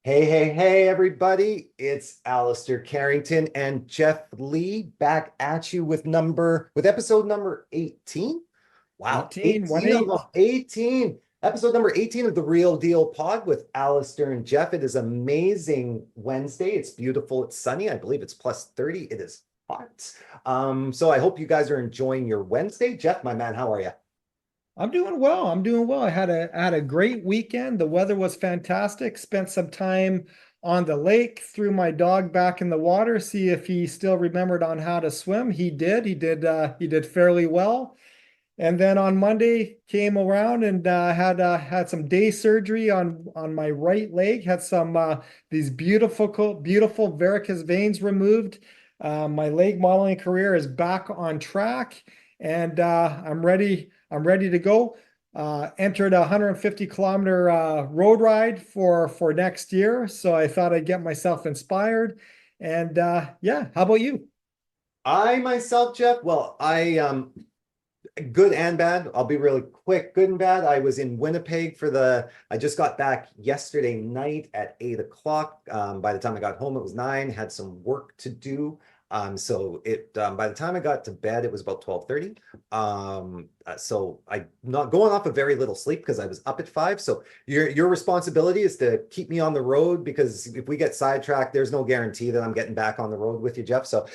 Hey, everybody. It's Allister Carrington and Geoff Lee back at you with episode number 18. Wow, 18, 1 18 of 8. them, 18. Episode number 18 of the Real Deal Pod with Allister and Geoff. It is amazing Wednesday. It's beautiful. It's sunny. I believe it's plus 30. It is hot. So I hope you guys are enjoying your Wednesday. Geoff, my man, how are you? I'm doing well. I'm doing well. I had a great weekend. The weather was fantastic. Spent some time on the lake, threw my dog back in the water, see if he still remembered on how to swim. He did. He did fairly well. And then on Monday came around and had some day surgery on my right leg. Had some these beautiful varicose veins removed. My leg modeling career is back on track, and I'm ready to go. Entered a 150-kilometer road ride for next year, so I thought I'd get myself inspired. And yeah, how about you? I myself, Geoff, well, I good and bad. I'll be really quick. Good and bad. I was in Winnipeg I just got back yesterday night at 8 o'clock. By the time I got home, it was 9, had some work to do. By the time I got to bed, it was about 12:30. So I'm not going off of very little sleep because I was up at 5. So your responsibility is to keep me on the road because if we get sidetracked, there's no guarantee that I'm getting back on the road with you, Geoff. So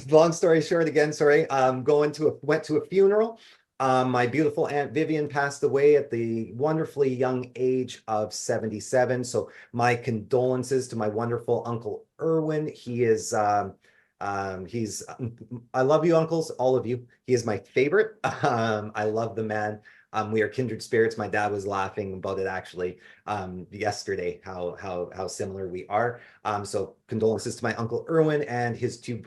long story short, again, sorry, went to a funeral. My beautiful Aunt Vivian passed away at the wonderfully young age of 77. So my condolences to my wonderful Uncle Erwin. I love you, uncles, all of you. He is my favorite. I love the man. We are kindred spirits. My dad was laughing about it actually yesterday, how similar we are. So condolences to my Uncle Erwin and his two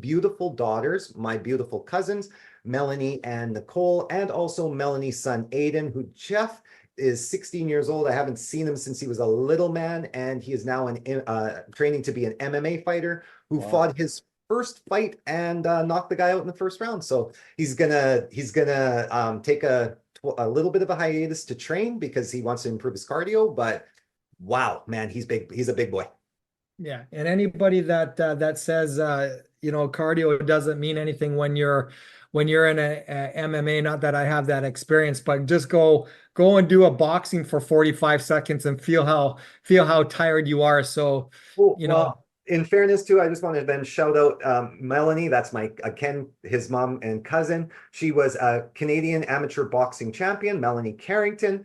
beautiful daughters, my beautiful cousins, Melanie and Nicole, and also Melanie's son, Aiden, who Geoff is 16 years old. I haven't seen him since he was a little man, and he is now training to be an MMA fighter who Wow. fought his first fight and knocked the guy out in the first round. So he's gonna take a little bit of a hiatus to train because he wants to improve his cardio. But wow, man, he's big. He's a big boy. Yeah, and anybody that says cardio doesn't mean anything when you're in a MMA, not that I have that experience, but just go and do a boxing for 45 seconds and feel how tired you are. So, Well, you know, well, in fairness too, I just wanted to then shout out Melanie. That's my Ken, his mom and cousin. She was a Canadian amateur boxing champion, Melanie Carrington.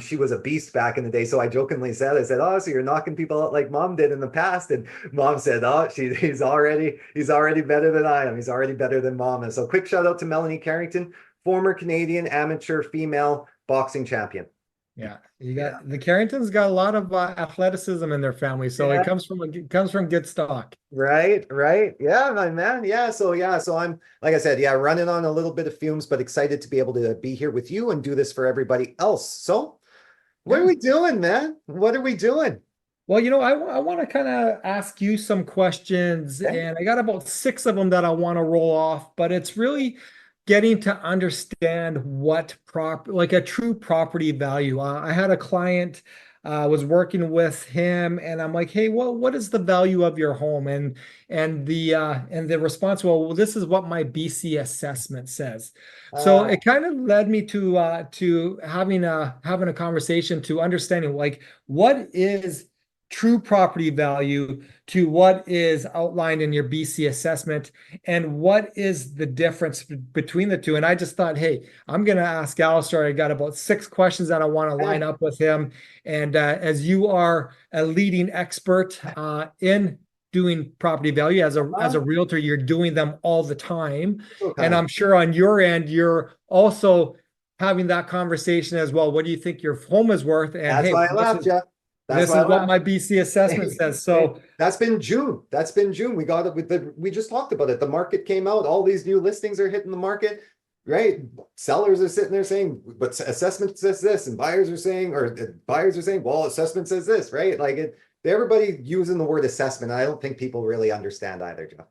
She was a beast back in the day. So I jokingly said, I said, "Oh, so you're knocking people out like mom did in the past?" And mom said, "Oh, he's already better than I am. He's already better than mom." And so quick shout out to Melanie Carrington, former Canadian amateur female boxing champion. yeah, you Yeah. got the Carringtons got a lot of athleticism in their family, so Yeah. it comes from good stock. Right. Yeah, my man. Yeah, so I'm like I said, yeah, running on a little bit of fumes, but excited to be able to be here with you and do this for everybody else. So, what are Yeah. we doing, man? What are we doing? Well, I want to kind of ask you some questions, Okay. and I got about six of them that I want to roll off, but it's really getting to understand like a true property value. I had a client, was working with him, and I'm like, hey, what is the value of your home? And the response, well, this is what my BC assessment says. So Uh, it kind of led me to having a conversation to understanding like what is true property value to what is outlined in your BC assessment and what is the difference between the two. And I just thought, hey, I'm going to ask Alistair. I got about six questions that I want to eh, line up with him. And as you are a leading expert in doing property value as a uh, realtor, you're doing them all the time. so And kind. I'm sure on your end, you're also having that conversation as well. What do you think your home is worth? And That's hey, why I this laughed, is Jeff. That's this why I is what laughed. my BC assessment says. Hey, So that's been June. That's been June. We got it we just talked about it. The market came out. All these new listings are hitting the market, right? Sellers are sitting there saying, but assessment says this, and buyers are saying, well, assessment says this, right? Everybody using the word assessment. I don't think people really understand either, Jeff.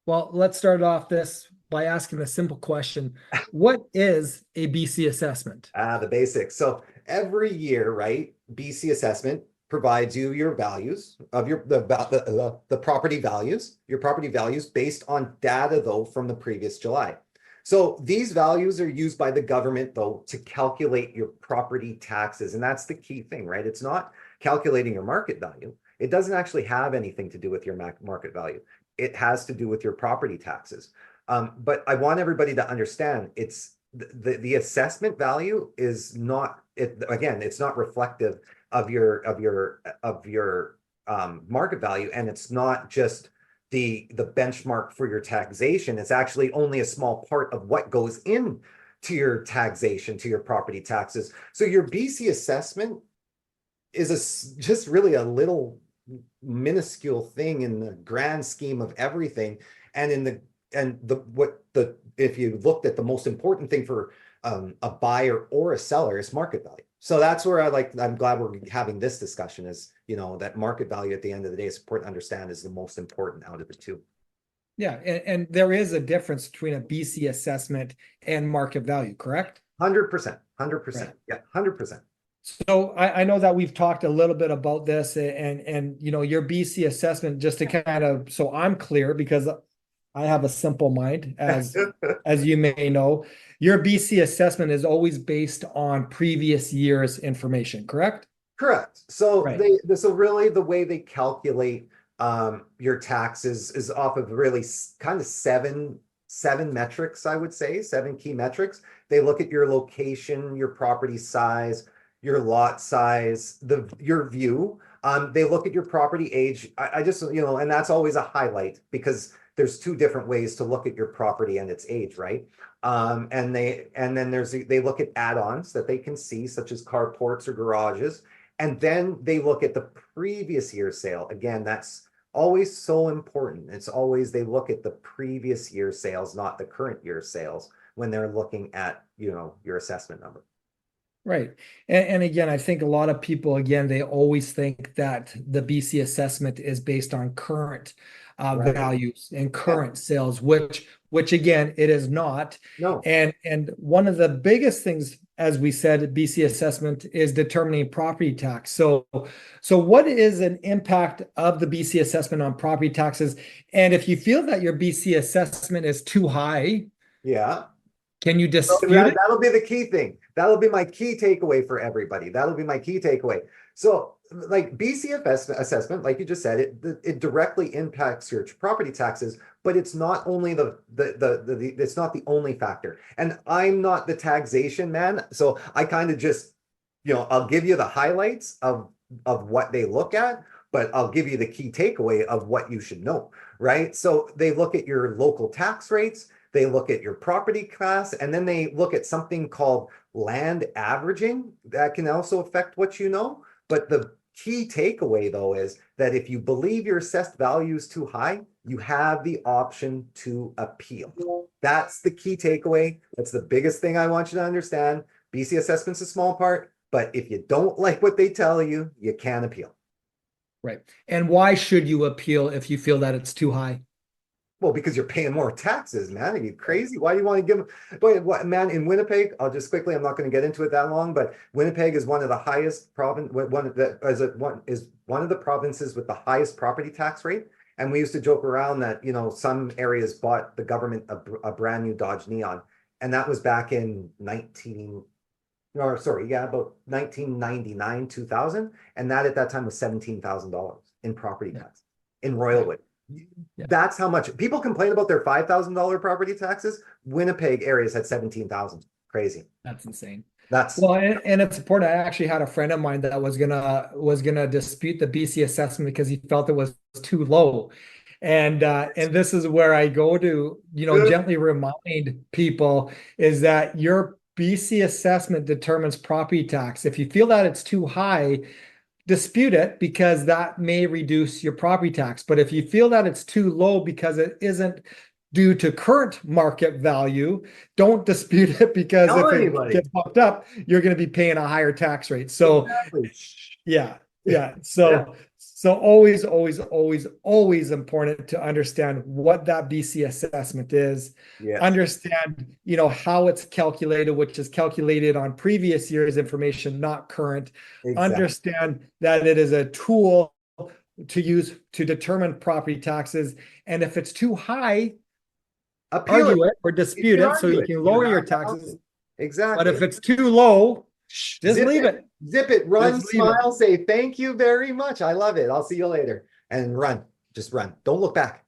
well, let's start off this by asking a simple question. What is a BC assessment? The basics. So every year, right, BC assessment provides you your values of the property values, your property values based on data though from the previous July. So these values are used by the government though to calculate your property taxes. And that's the key thing, right? It's not calculating your market value. It doesn't actually have anything to do with your market value. It has to do with your property taxes. But I want everybody to understand the assessment value is not it again, it's not reflective of your market value, and it's not just the benchmark for your taxation. It's actually only a small part of what goes in to your taxation, to your property taxes. So your BC assessment is just really a little minuscule thing in the grand scheme of everything. And if you looked at the most important thing for a buyer or a seller is market value. So that's where I'm glad we're having this discussion is, that market value at the end of the day is important to understand is the most important out of the two. Yeah, and there is a difference between a BC assessment and market value, correct? 100%, 100%. Right. Yeah, 100%. So I know that we've talked a little bit about this and your BC assessment, just to kind of, so I'm clear, because I have a simple mind, as you may know, your BC assessment is always based on previous year's information, correct? Correct. So Right. so really the way they calculate your taxes is off of really kind of seven metrics, I would say, 7 key metrics. They look at your location, your property size, your lot size, your view. They look at your property age. I just, and that's always a highlight because there's 2 different ways to look at your property and its age, right? And then they look at add-ons that they can see, such as carports or garages. And then they look at the previous year's sale. Again, that's always so important. It's always they look at the previous year's sales, not the current year's sales, when they're looking at, your assessment number. Right. And again, I think a lot of people, again, they always think that the BC assessment is based on current Right. values and current sales, which again, it is not. No. And one of the biggest things, as we said, BC assessment is determining property tax. So what is an impact of the BC assessment on property taxes? And if you feel that your BC assessment is too high, Yeah. can you dispute it? That'll be the key thing. That'll be my key takeaway for everybody. That'll be my key takeaway. So like BCF assessment, like you just said, it directly impacts your property taxes, but it's not only it's not the only factor. And I'm not the taxation man, so I kind of just, I'll give you the highlights of what they look at, but I'll give you the key takeaway of what you should know, right? So they look at your local tax rates, they look at your property class, and then they look at something called land averaging that can also affect what you know. But the key takeaway, though, is that if you believe your assessed value is too high, you have the option to appeal. That's the key takeaway. That's the biggest thing I want you to understand. BC assessment's a small part, but if you don't like what they tell you, you can appeal. Right. And why should you appeal if you feel that it's too high? Well, because you're paying more taxes, man. Are you crazy? Why do you want to give them? But what, man, in Winnipeg, I'll just quickly, I'm not going to get into it that long, but Winnipeg is one of the highest one of the provinces with the highest property tax rate. And we used to joke around that, some areas bought the government a brand new Dodge Neon. And that was back in about 1999, 2000. And that at that time was $17,000 in property tax in Royalwood. Yeah. That's how much people complain about their $5,000 property taxes. Winnipeg areas had 17,000. Crazy. That's insane. That's well, and it's important. I actually had a friend of mine that was gonna dispute the BC assessment because he felt it was too low. And this is where I go to, gently remind people is that your BC assessment determines property tax. If you feel that it's too high, dispute it because that may reduce your property tax. But if you feel that it's too low because it isn't due to current market value, don't dispute it because if it gets bumped up, you're going to be paying a higher tax rate. So exactly. yeah. So So always, always, always, always important to understand what that BC assessment is. Yes, Understand, how it's calculated, which is calculated on previous year's information, not current. exactly. Understand that it is a tool to use to determine property taxes. And if it's too high, Appeal it. argue it or You dispute can it so argue you it. can You lower have your the taxes. option. But Exactly. if it's too low, just Zip leave it. it. Zip it. Run, Just leave it. smile, say thank you very much. I love it. I'll see you later. And run. Just run. Don't look back.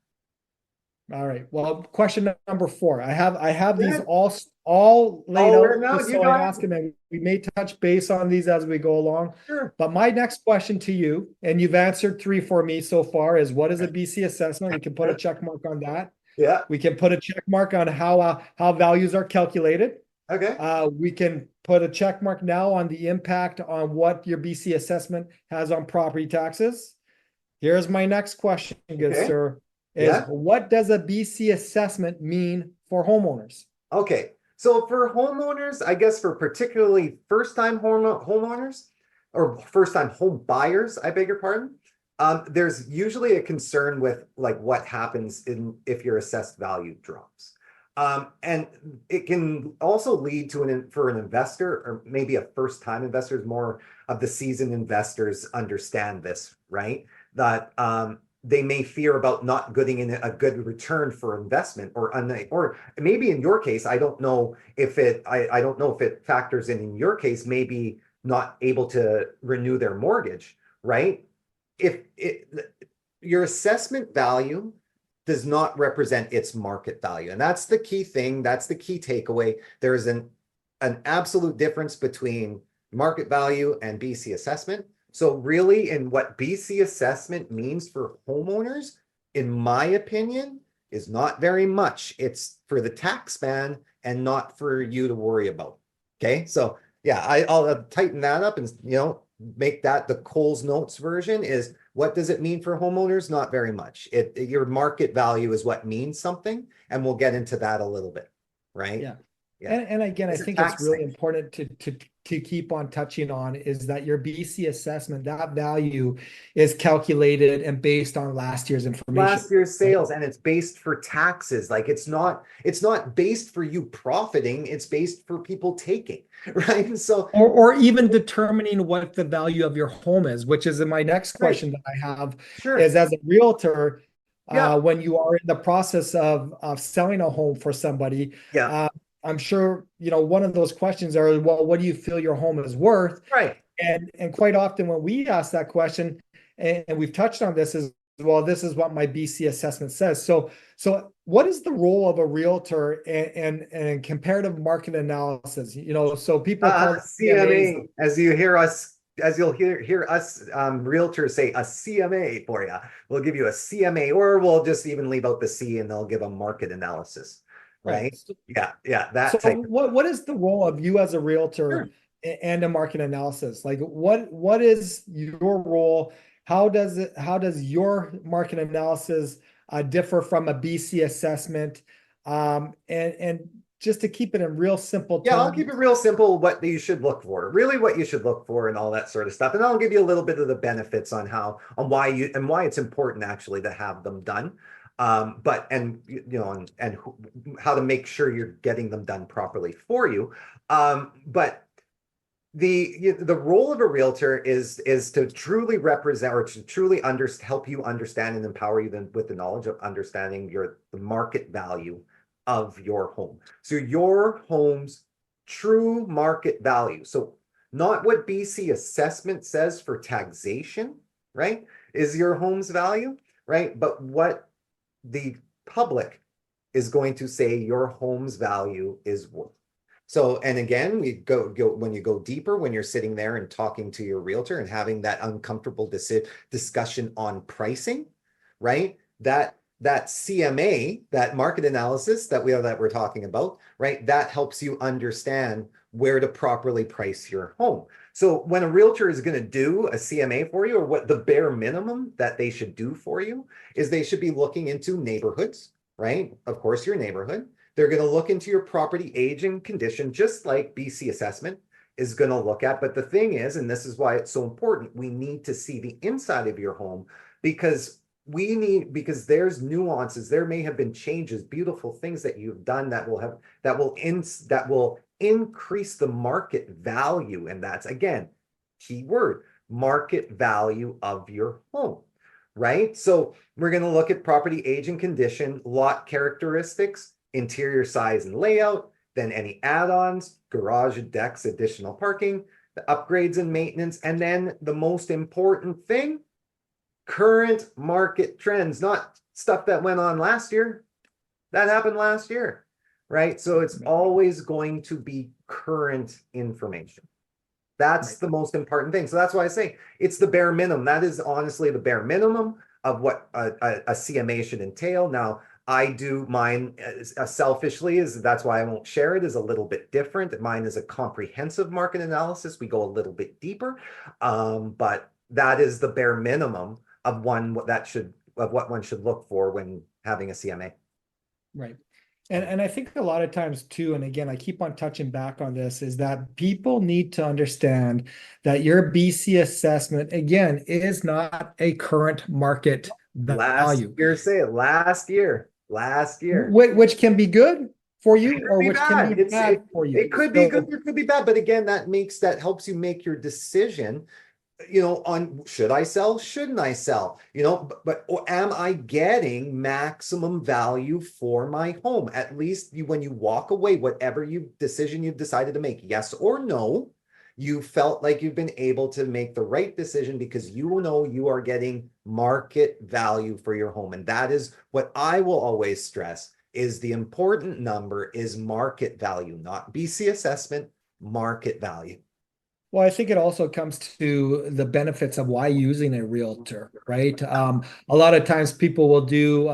All right. Well, question number 4. I have these Yeah. all laid Oh, we're out no, just you so I got ask him, and we may touch base on these as we go along. sure. But my next question to you, and you've answered 3 for me so far, is what is a BC assessment? We can put a check mark on that. Yeah. We can put a check mark on how values are calculated. Okay. We can put a check mark now on the impact on what your BC assessment has on property taxes. Here's my next question, good Okay. sir, is Yeah. what does a BC assessment mean for homeowners? Okay. So for homeowners, I guess for particularly first-time homeowners or first-time home buyers, I beg your pardon, there's usually a concern with like what happens in if your assessed value drops. And it can also lead to for an investor or maybe a first-time investor, more of the seasoned investors understand this, right? That they may fear about not getting in a good return for investment or maybe in your case, I don't know if I don't know if it factors in your case, maybe not able to renew their mortgage, right? If your assessment value does not represent its market value. And that's the key thing. That's the key takeaway. There is an absolute difference between market value and BC assessment. So really, in what BC assessment means for homeowners, in my opinion, is not very much. It's for the tax man and not for you to worry about. Okay, so yeah, I'll tighten that up and make that the Coles Notes version is what does it mean for homeowners? Not very much. Your market value is what means something, and we'll get into that a little bit, right? Yeah. Yeah, And again, I it's a think it's tax really thing. important to keep on touching on is that your BC assessment, that value is calculated and based on last year's information. Last year's Right? sales, and it's based for taxes. Like it's not based for you profiting, it's based for people taking, right? And so Or even determining what the value of your home is, which is in my next right, question that I have sure. is as a realtor, Yeah, when you are in the process of selling a home for somebody, yeah, uh, I'm sure, one of those questions are, well, what do you feel your home is worth? right. And quite often when we ask that question, and we've touched on this, is well, this is what my BC assessment says. So what is the role of a realtor and comparative market analysis? So people call it CMAs. CMA, as you'll hear us realtors say a CMA for you. We'll give you a CMA, or we'll just even leave out the C and they'll give a market analysis, Right. right? Yeah, yeah, So that type of what is the role of you as a sure. realtor and a market analysis? Like what is your role? How does your market analysis differ from a BC assessment? And just to keep it in real simple Yeah, I'll keep terms. it real simple, what you should look for, really what you should look for and all that sort of stuff. And I'll give you a little bit of the benefits on why it's important actually to have them done. How to make sure you're getting them done properly for you. But the role of a realtor is to truly represent or to truly help you understand and empower you with the knowledge of understanding the market value of your home. So your home's true market value. So not what BC assessment says for taxation, right? Is your home's value, right? But what the public is going to say your home's value is worth. So, and again, we go when you go deeper, when you're sitting there and talking to your realtor and having that uncomfortable discussion on pricing, right? That CMA, that market analysis that we're talking about, right? That helps you understand where to properly price your home. So when a realtor is going to do a CMA for you, or what the bare minimum that they should do for you is they should be looking into neighborhoods, right? Of course, your neighborhood. They're going to look into your property age and condition, just like BC assessment is going to look at. But the thing is, and this is why it's so important, we need to see the inside of your home because because there's nuances. There may have been changes, beautiful things that you've done that will increase the market value. And that's, again, key word, market value of your home, right? So we're going to look at property age and condition, lot characteristics, interior size and layout, then any add-ons, garage, decks, additional parking, the upgrades and maintenance, and then the most important thing, current market trends, not stuff that went on last year. That happened last year, right? So it's always going to be current information. That's the most important thing. So that's why I say it's the bare minimum. That is honestly the bare minimum of what a CMA should entail. Now, I do mine selfishly, that's why I won't share it, is a little bit different. Mine is a comprehensive market analysis. We go a little bit deeper, but that is the bare minimum of what one should look for when having a CMA. Right. And I think a lot of times too, and again, I keep on touching back on this, is that people need to understand that your BC assessment, again, is not a current market value. Last year, which can be good for you or which can be bad for you. It could be good, it could be bad. But again, that helps you make your decision, on should I sell, shouldn't I sell, but or am I getting maximum value for my home? At least when you walk away, whatever decision you've decided to make, yes or no, you felt like you've been able to make the right decision because you are getting market value for your home. And that is what I will always stress, is the important number is market value, not BC assessment, market value. Well, I think it also comes to the benefits of why using a realtor, right? A lot of times people will do,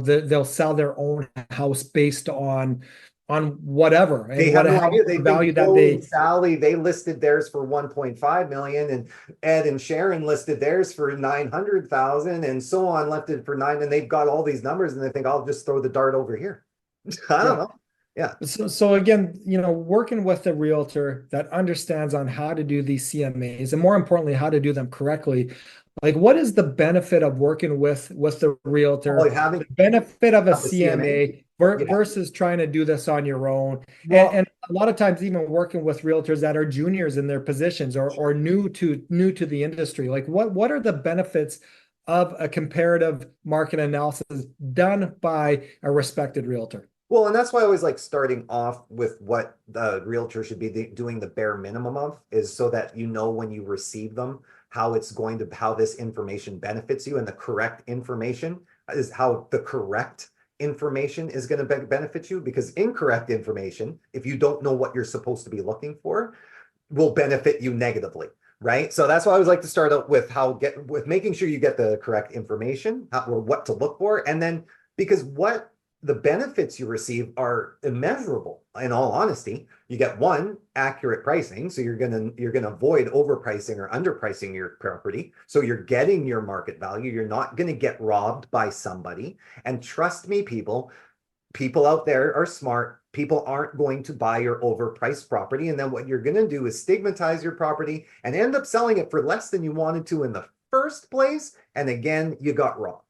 they'll sell their own house based on whatever and they have no idea. They value think that Sally, they listed theirs for 1.5 million, and Ed and Sharon listed theirs for 900,000, and so on, left it for 9, and they've got all these numbers, and they think I'll just throw the dart over here. I don't know. Yeah. So again, working with a realtor that understands on how to do these CMAs and more importantly, how to do them correctly. Like, what is the benefit of working with the realtor? The benefit of a CMA versus trying to do this on your own. And a lot of times even working with realtors that are juniors in their positions or new to the industry. Like what are the benefits of a comparative market analysis done by a respected realtor? Well, and that's why I always like starting off with what the realtor should be doing the bare minimum of, is so that when you receive them, how this information benefits you, and the correct information is how the correct information is going to benefit you, because incorrect information, if you don't know what you're supposed to be looking for, will benefit you negatively. Right. So that's why I always like to start out with with making sure you get the correct information, or what to look for. And then, because the benefits you receive are immeasurable. In all honesty, you get accurate pricing. So you're going to avoid overpricing or underpricing your property. So you're getting your market value. You're not going to get robbed by somebody. And trust me, people out there are smart. People aren't going to buy your overpriced property. And then what you're going to do is stigmatize your property and end up selling it for less than you wanted to in the first place. And again, you got robbed.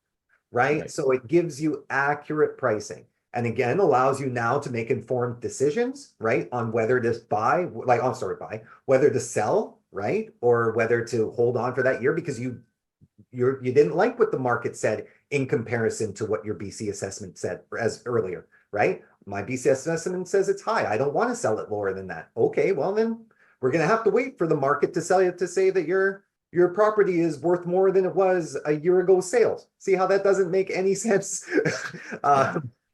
Right? So it gives you accurate pricing, and again allows you now to make informed decisions, right, on whether to whether to sell, right, or whether to hold on for that year because you didn't like what the market said in comparison to what your BC assessment said as earlier, right? My BC assessment says it's high. I don't want to sell it lower than that. Okay, well then we're going to have to wait for the market to say that your property is worth more than it was a year ago sales. See how that doesn't make any sense?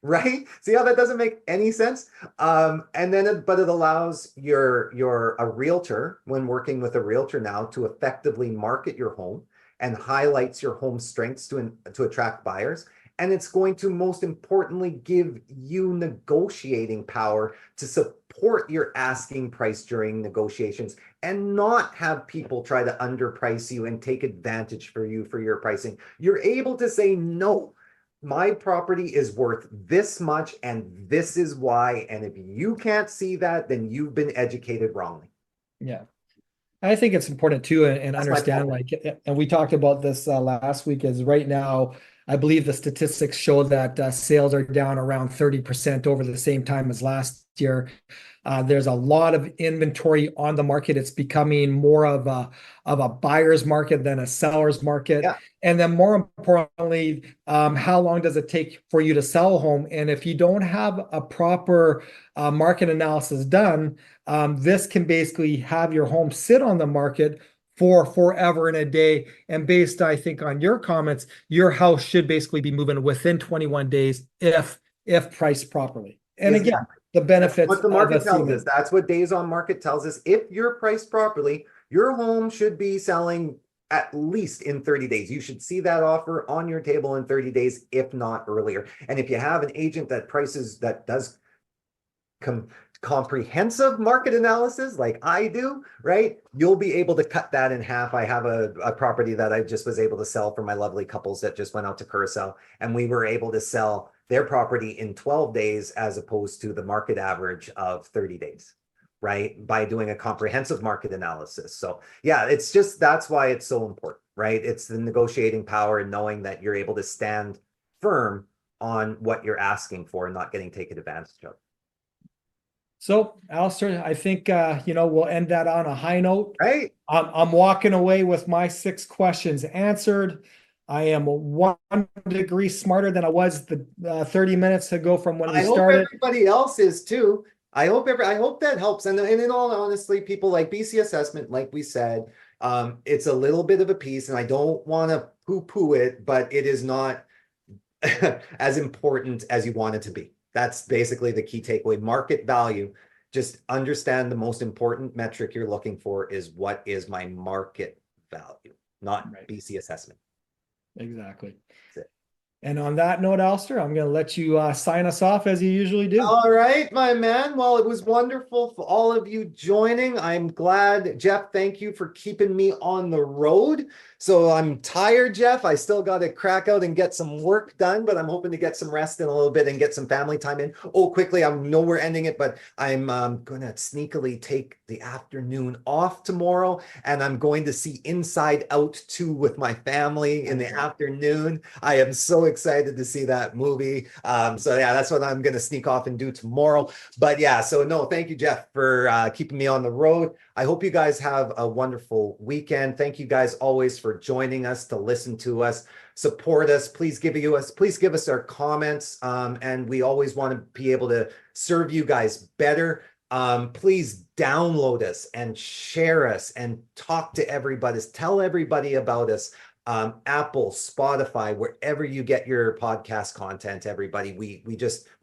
Right? See how that doesn't make any sense? But it allows a realtor, when working with a realtor now, to effectively market your home and highlights your home strengths to attract buyers. And it's going to most importantly give you negotiating power to support your asking price during negotiations, and not have people try to underprice you and take advantage for your pricing. You're able to say, no, my property is worth this much and this is why. And if you can't see that, then you've been educated wrongly. Yeah. I think it's important too, and That's my understand point. like, and we talked about this last week. Is right now, I believe the statistics show that sales are down around 30% over the same time as last year. There's a lot of inventory on the market. It's becoming more of a buyer's market than a seller's market. Yeah. And then more importantly, how long does it take for you to sell a home? And if you don't have a proper market analysis done, this can basically have your home sit on the market for forever and a day. And based, I think, on your comments, your house should basically be moving within 21 days if priced properly. And Is again, the That's benefits what the of a market tells us. CMA. That's what days on market tells us. If you're priced properly, your home should be selling at least in 30 days. You should see that offer on your table in 30 days, if not earlier. And if you have an agent that prices that does com comprehensive market analysis like I do, right? You'll be able to cut that in half. I have a property that I just was able to sell for my lovely couples that just went out to Curacao, and we were able to sell their property in 12 days as opposed to the market average of 30 days, right? By doing a comprehensive market analysis. So yeah, it's just, that's why it's so important, right? It's the negotiating power and knowing that you're able to stand firm on what you're asking for and not getting taken advantage of. So, Alistair, I think we'll end that on a high note. Right? I'm walking away with my 6 questions answered. I am 1 degree smarter than I was the 30 minutes ago from when we I hope started. everybody else is too. I hope that helps. And in all honestly, people like BC assessment, like we said, it's a little bit of a piece, and I don't want to poo-poo it, but it is not as important as you want it to be. That's basically the key takeaway. Market value. Just understand the most important metric you're looking for is what is my market value, not Right. BC assessment. Exactly. That's it. And on that note, Alistair, I'm going to let you sign us off as you usually do. All right, my man. Well, it was wonderful for all of you joining. I'm glad, Geoff, thank you for keeping me on the road. So I'm tired, Geoff. I still got to crack out and get some work done, but I'm hoping to get some rest in a little bit and get some family time in. Oh, quickly, I know we're ending it, but I'm going to sneakily take the afternoon off tomorrow, and I'm going to see Inside Out 2 with my family in the afternoon. I am so excited to see that movie. So yeah, that's what I'm going to sneak off and do tomorrow. But yeah, so no, thank you, Geoff, for keeping me on the road. I hope you guys have a wonderful weekend. Thank you guys always for joining us to listen to us, support us. Please give us our comments. And we always want to be able to serve you guys better. Please download us and share us and talk to everybody. Tell everybody about us. Apple, Spotify, wherever you get your podcast content, everybody. We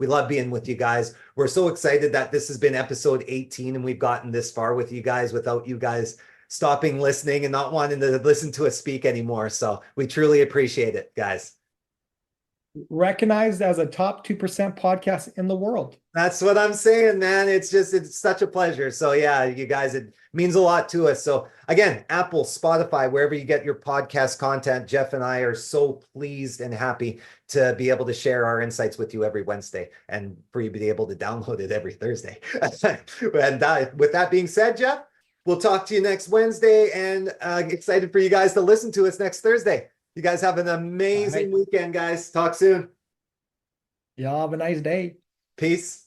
love being with you guys. We're so excited that this has been episode 18 and we've gotten this far with you guys without you guys stopping listening and not wanting to listen to us speak anymore. So we truly appreciate it, guys. Recognized as a top 2% podcast in the world. That's what I'm saying, man. It's such a pleasure. So yeah, you guys, it means a lot to us. So again, Apple, Spotify, wherever you get your podcast content, Geoff and I are so pleased and happy to be able to share our insights with you every Wednesday and for you to be able to download it every Thursday. And with that being said, Geoff, we'll talk to you next Wednesday, and excited for you guys to listen to us next Thursday. You guys have an amazing weekend, guys. Talk soon. Y'all have a nice day. Peace.